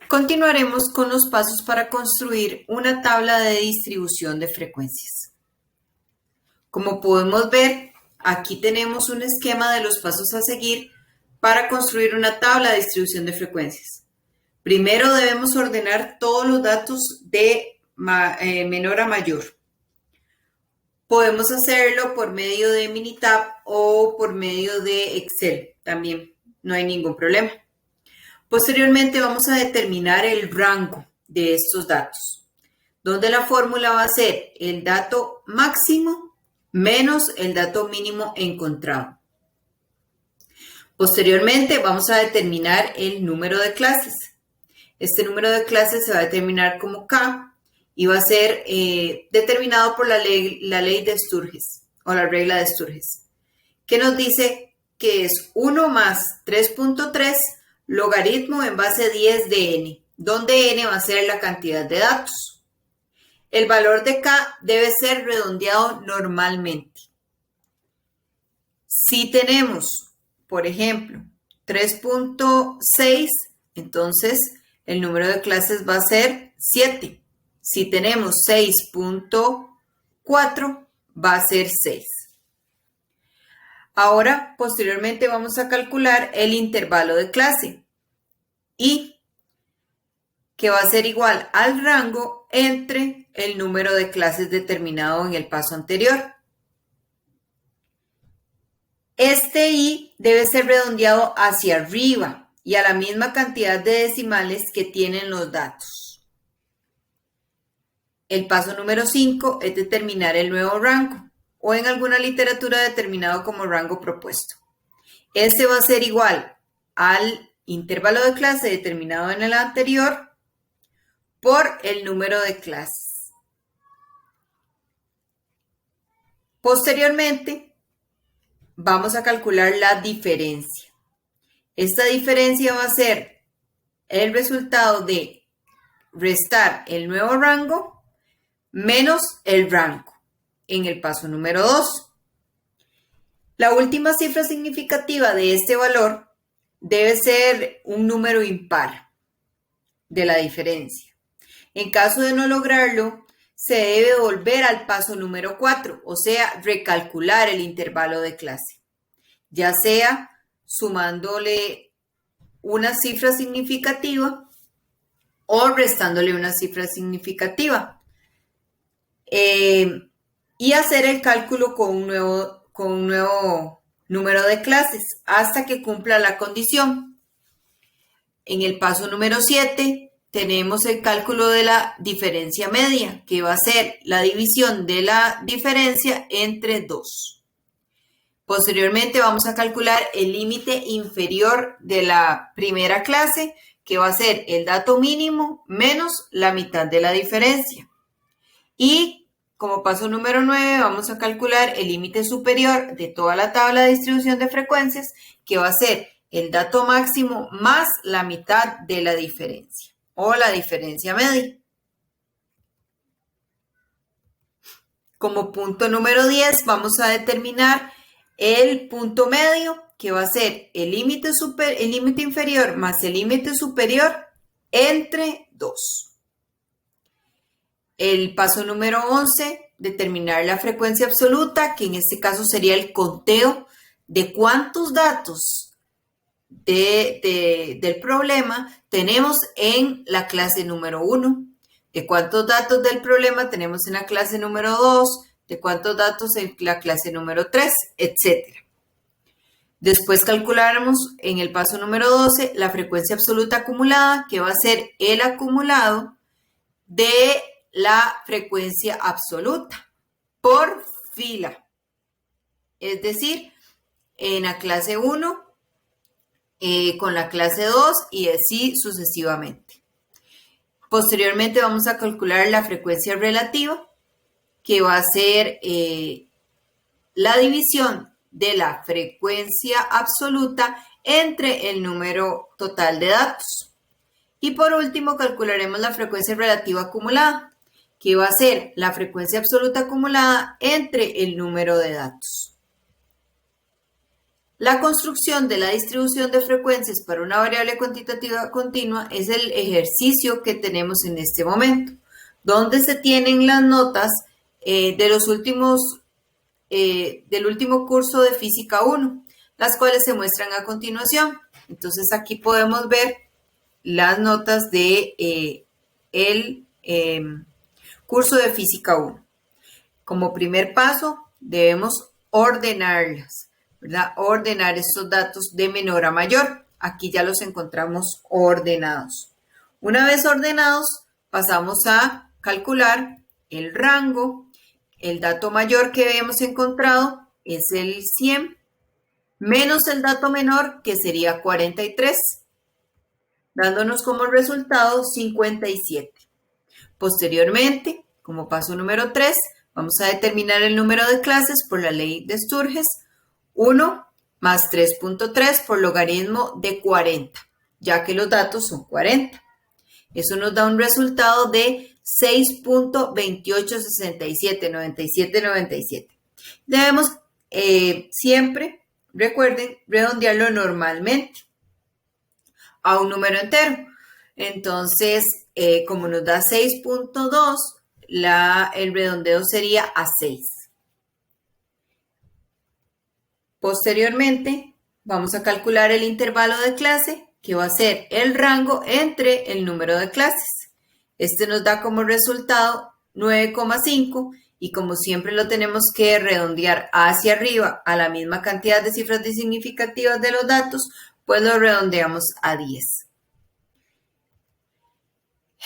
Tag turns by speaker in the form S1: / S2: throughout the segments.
S1: Continuaremos con los pasos para construir una tabla de distribución de frecuencias. Como podemos ver, aquí tenemos un esquema de los pasos a seguir para construir una tabla de distribución de frecuencias. Primero debemos ordenar todos los datos de menor a mayor. Podemos hacerlo por medio de Minitab o por medio de Excel, también no hay ningún problema. Posteriormente vamos a determinar el rango de estos datos, donde la fórmula va a ser el dato máximo menos el dato mínimo encontrado. Posteriormente vamos a determinar el número de clases. Este número de clases se va a determinar como K y va a ser determinado por la ley de Sturges o la regla de Sturges, que nos dice que es 1 más 3.3 logaritmo en base 10 de n, donde n va a ser la cantidad de datos. El valor de K debe ser redondeado normalmente. Si tenemos, por ejemplo, 3.6, entonces el número de clases va a ser 7. Si tenemos 6.4, va a ser 6. Ahora, posteriormente vamos a calcular el intervalo de clase y que va a ser igual al rango entre el número de clases determinado en el paso anterior. Este i debe ser redondeado hacia arriba y a la misma cantidad de decimales que tienen los datos. El paso número 5 es determinar el nuevo rango, o en alguna literatura determinado como rango propuesto. Este va a ser igual al intervalo de clase determinado en el anterior por el número de clases. Posteriormente, vamos a calcular la diferencia. Esta diferencia va a ser el resultado de restar el nuevo rango menos el rango en el paso número 2. La última cifra significativa de este valor debe ser un número impar de la diferencia. En caso de no lograrlo, se debe volver al paso número 4, o sea, recalcular el intervalo de clase, ya sea sumándole una cifra significativa o restándole una cifra significativa. Y hacer el cálculo con un nuevo número de clases hasta que cumpla la condición. En el paso número 7 tenemos el cálculo de la diferencia media, que va a ser la división de la diferencia entre 2. Posteriormente vamos a calcular el límite inferior de la primera clase, que va a ser el dato mínimo menos la mitad de la diferencia. Y como paso número 9 vamos a calcular el límite superior de toda la tabla de distribución de frecuencias, que va a ser el dato máximo más la mitad de la diferencia o la diferencia media. Como punto número 10 vamos a determinar el punto medio, que va a ser el límite inferior más el límite superior entre 2. El paso número 11, determinar la frecuencia absoluta, que en este caso sería el conteo de cuántos datos del problema tenemos en la clase número 1, de cuántos datos del problema tenemos en la clase número 2, de cuántos datos en la clase número 3, etc. Después calcularemos en el paso número 12 la frecuencia absoluta acumulada, que va a ser el acumulado de la frecuencia absoluta por fila. Es decir, en la clase 1 con la clase 2 y así sucesivamente. Posteriormente vamos a calcular la frecuencia relativa, que va a ser la división de la frecuencia absoluta entre el número total de datos. Y por último calcularemos la frecuencia relativa acumulada, que va a ser la frecuencia absoluta acumulada entre el número de datos. La construcción de la distribución de frecuencias para una variable cuantitativa continua es el ejercicio que tenemos en este momento, donde se tienen las notas del último curso de Física 1, las cuales se muestran a continuación. Entonces aquí podemos ver las notas de el curso de Física 1. Como primer paso, debemos ordenarlas, ¿verdad? Ordenar estos datos de menor a mayor. Aquí ya los encontramos ordenados. Una vez ordenados, pasamos a calcular el rango. El dato mayor que hemos encontrado es el 100, menos el dato menor, que sería 43, dándonos como resultado 57. Posteriormente, como paso número 3, vamos a determinar el número de clases por la ley de Sturges, 1 más 3.3 por logaritmo de 40, ya que los datos son 40. Eso nos da un resultado de 6.2867, Debemos siempre, recuerden, redondearlo normalmente a un número entero. Entonces, como nos da 6.2, el redondeo sería a 6. Posteriormente, vamos a calcular el intervalo de clase, que va a ser el rango entre el número de clases. Este nos da como resultado 9,5 y como siempre lo tenemos que redondear hacia arriba a la misma cantidad de cifras significativas de los datos, pues lo redondeamos a 10.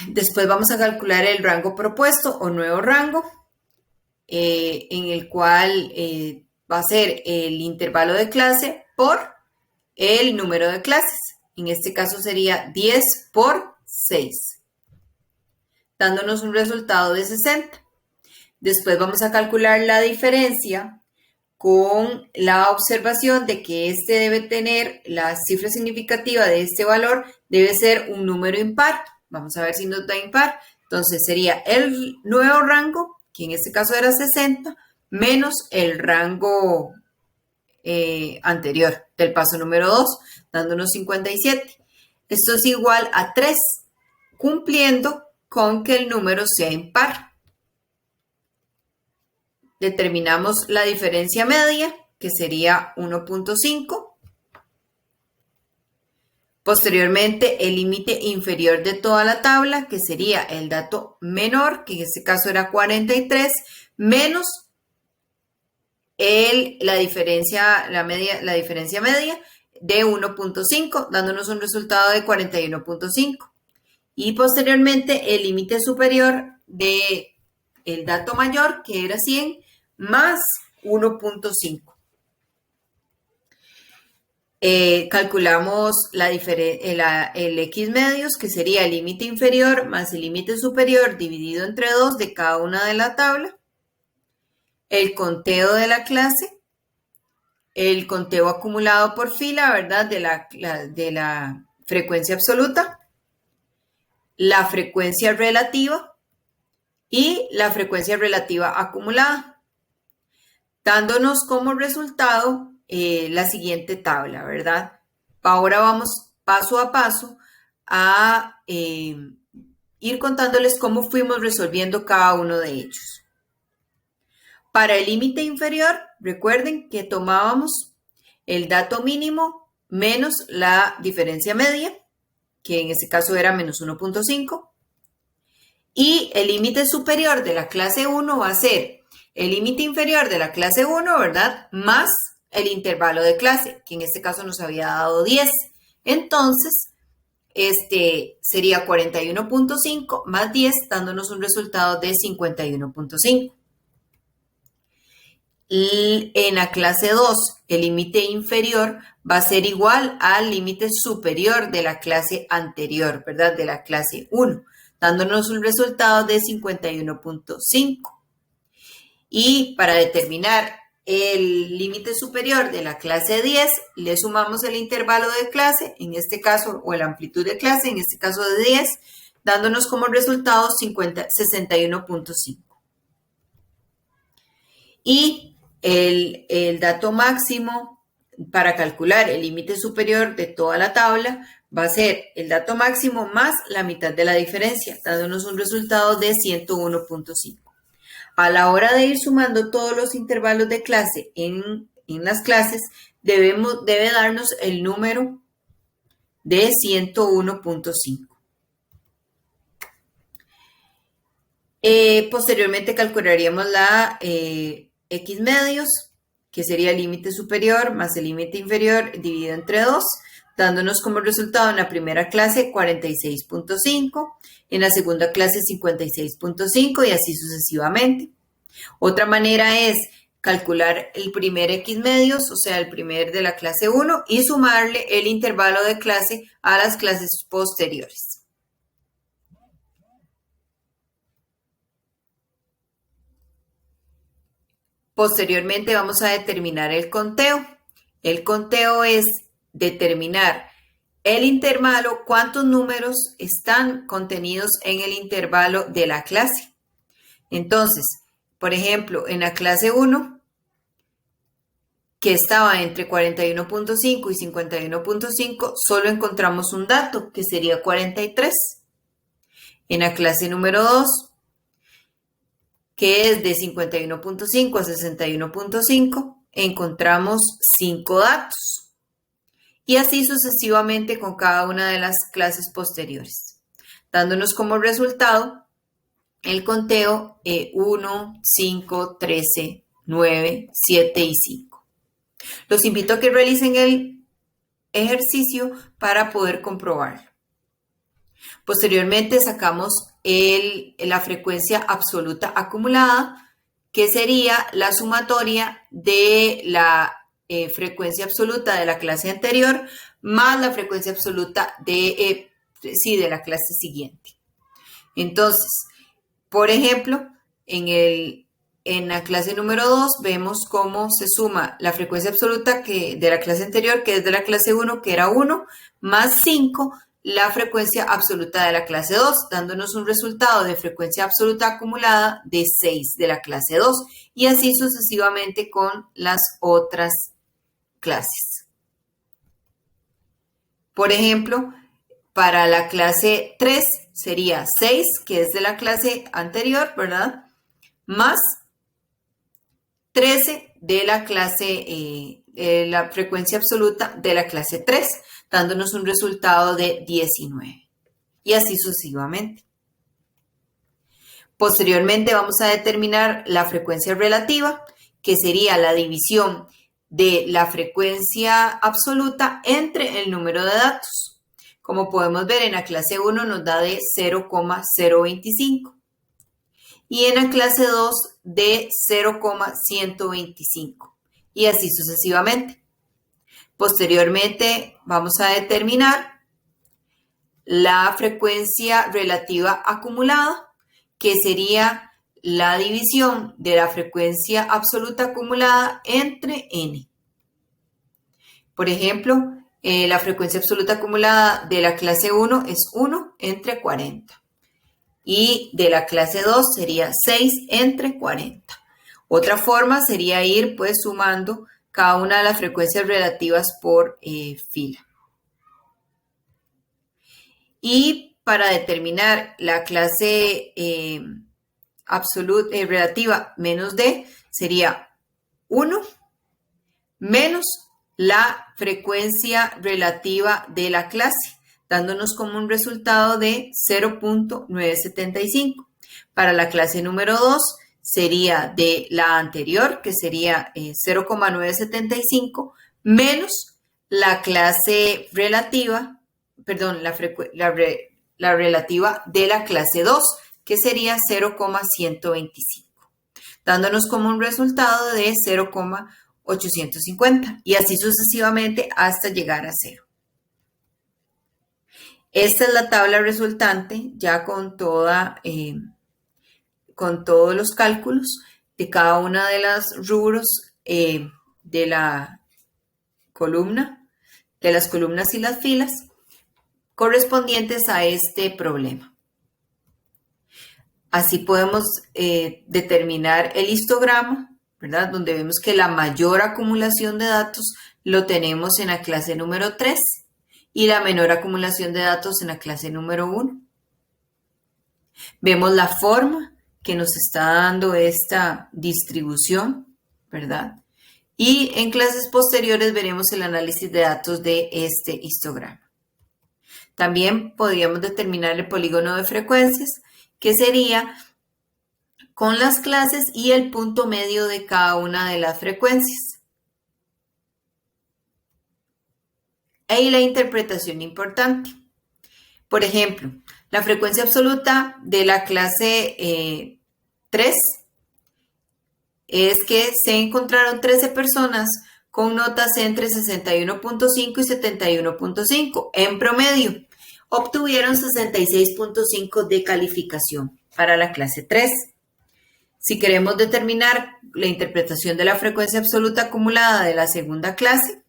S1: Después vamos a calcular el rango propuesto o nuevo rango, en el cual va a ser el intervalo de clase por el número de clases. En este caso sería 10 por 6, dándonos un resultado de 60. Después vamos a calcular la diferencia con la observación de que este debe tener, la cifra significativa de este valor debe ser un número impar. Vamos a ver si nos da impar. Entonces sería el nuevo rango, que en este caso era 60, menos el rango anterior del paso número 2, dándonos 57. Esto es igual a 3, cumpliendo con que el número sea impar. Determinamos la diferencia media, que sería 1.5. Posteriormente, el límite inferior de toda la tabla, que sería el dato menor, que en este caso era 43, menos la diferencia media de 1.5, dándonos un resultado de 41.5. Y posteriormente, el límite superior del dato mayor, que era 100, más 1.5. Calculamos el X medios, que sería el límite inferior más el límite superior dividido entre 2 de cada una de la tabla, el conteo de la clase, el conteo acumulado por fila, ¿verdad? De la frecuencia absoluta, la frecuencia relativa y la frecuencia relativa acumulada, dándonos como resultado la siguiente tabla, ¿verdad? Ahora vamos paso a paso a ir contándoles cómo fuimos resolviendo cada uno de ellos. Para el límite inferior, recuerden que tomábamos el dato mínimo menos la diferencia media, que en este caso era menos 1.5. Y el límite superior de la clase 1 va a ser el límite inferior de la clase 1, ¿verdad? Más el intervalo de clase, que en este caso nos había dado 10. Entonces, sería 41.5 más 10, dándonos un resultado de 51.5. Y en la clase 2, el límite inferior va a ser igual al límite superior de la clase anterior, ¿verdad? De la clase 1, dándonos un resultado de 51.5. Y para determinar el límite superior de la clase 10, le sumamos el intervalo de clase, en este caso, o la amplitud de clase, en este caso de 10, dándonos como resultado 61.5. Y el dato máximo para calcular el límite superior de toda la tabla va a ser el dato máximo más la mitad de la diferencia, dándonos un resultado de 101.5. A la hora de ir sumando todos los intervalos de clase en las clases, debe darnos el número de 101.5. Posteriormente calcularíamos la X medios, que sería el límite superior más el límite inferior dividido entre 2, dándonos como resultado en la primera clase 46.5, en la segunda clase 56.5 y así sucesivamente. Otra manera es calcular el primer X medios, o sea, el primer de la clase 1, y sumarle el intervalo de clase a las clases posteriores. Posteriormente vamos a determinar el conteo. El conteo es determinar el intervalo, cuántos números están contenidos en el intervalo de la clase. Entonces, por ejemplo, en la clase 1, que estaba entre 41.5 y 51.5, solo encontramos un dato, que sería 43. En la clase número 2, que es de 51.5 a 61.5, encontramos 5 datos. Y así sucesivamente con cada una de las clases posteriores, dándonos como resultado el conteo 1, 5, 13, 9, 7 y 5. Los invito a que realicen el ejercicio para poder comprobarlo. Posteriormente sacamos la frecuencia absoluta acumulada, que sería la sumatoria de la frecuencia absoluta de la clase anterior más la frecuencia absoluta de la clase siguiente. Entonces, por ejemplo, en la clase número 2 vemos cómo se suma la frecuencia absoluta de la clase anterior, que es de la clase 1, que era 1, más 5, la frecuencia absoluta de la clase 2, dándonos un resultado de frecuencia absoluta acumulada de 6 de la clase 2, y así sucesivamente con las otras clases. Por ejemplo, para la clase 3 sería 6, que es de la clase anterior, ¿verdad? Más 13 de la clase, la frecuencia absoluta de la clase 3, dándonos un resultado de 19. Y así sucesivamente. Posteriormente vamos a determinar la frecuencia relativa, que sería la división de la frecuencia absoluta entre el número de datos. Como podemos ver, en la clase 1 nos da de 0,025 y en la clase 2 de 0,125 y así sucesivamente. Posteriormente vamos a determinar la frecuencia relativa acumulada, que sería la división de la frecuencia absoluta acumulada entre n. Por ejemplo, la frecuencia absoluta acumulada de la clase 1 es 1 entre 40 y de la clase 2 sería 6 entre 40. Otra forma sería ir pues sumando cada una de las frecuencias relativas por fila. Y para determinar la clase relativa menos d, sería 1 menos la frecuencia relativa de la clase, dándonos como un resultado de 0.975. Para la clase número 2 sería de la anterior, que sería 0,975, menos la clase relativa, perdón, la relativa de la clase 2, que sería 0,125, dándonos como un resultado de 0,850 y así sucesivamente hasta llegar a 0. Esta es la tabla resultante ya con todos los cálculos de cada una de las rubros de la columna, de las columnas y las filas correspondientes a este problema. Así podemos determinar el histograma ¿verdad? Donde vemos que la mayor acumulación de datos lo tenemos en la clase número 3 y la menor acumulación de datos en la clase número 1. Vemos la forma que nos está dando esta distribución, ¿verdad? Y en clases posteriores veremos el análisis de datos de este histograma. También podríamos determinar el polígono de frecuencias, que sería con las clases y el punto medio de cada una de las frecuencias. Y la interpretación importante. Por ejemplo, la frecuencia absoluta de la clase 3 es que se encontraron 13 personas con notas entre 61.5 y 71.5. En promedio, obtuvieron 66.5 de calificación para la clase 3. Si queremos determinar la interpretación de la frecuencia absoluta acumulada de la segunda clase,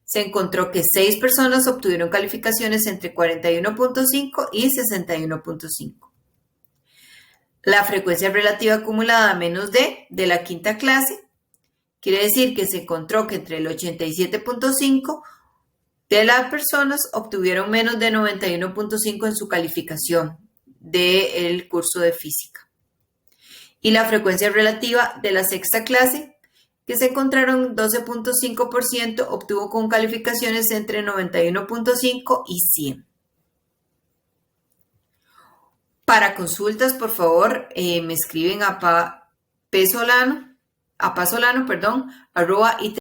S1: se encontró que 6 personas obtuvieron calificaciones entre 41.5 y 61.5. La frecuencia relativa acumulada menos D de la quinta clase quiere decir que se encontró que entre el 87.5 de las personas obtuvieron menos de 91.5 en su calificación del curso de física. Y la frecuencia relativa de la sexta clase, que se encontraron 12.5%, obtuvo con calificaciones entre 91.5 y 100. Para consultas, por favor, me escriben a pasolano, @it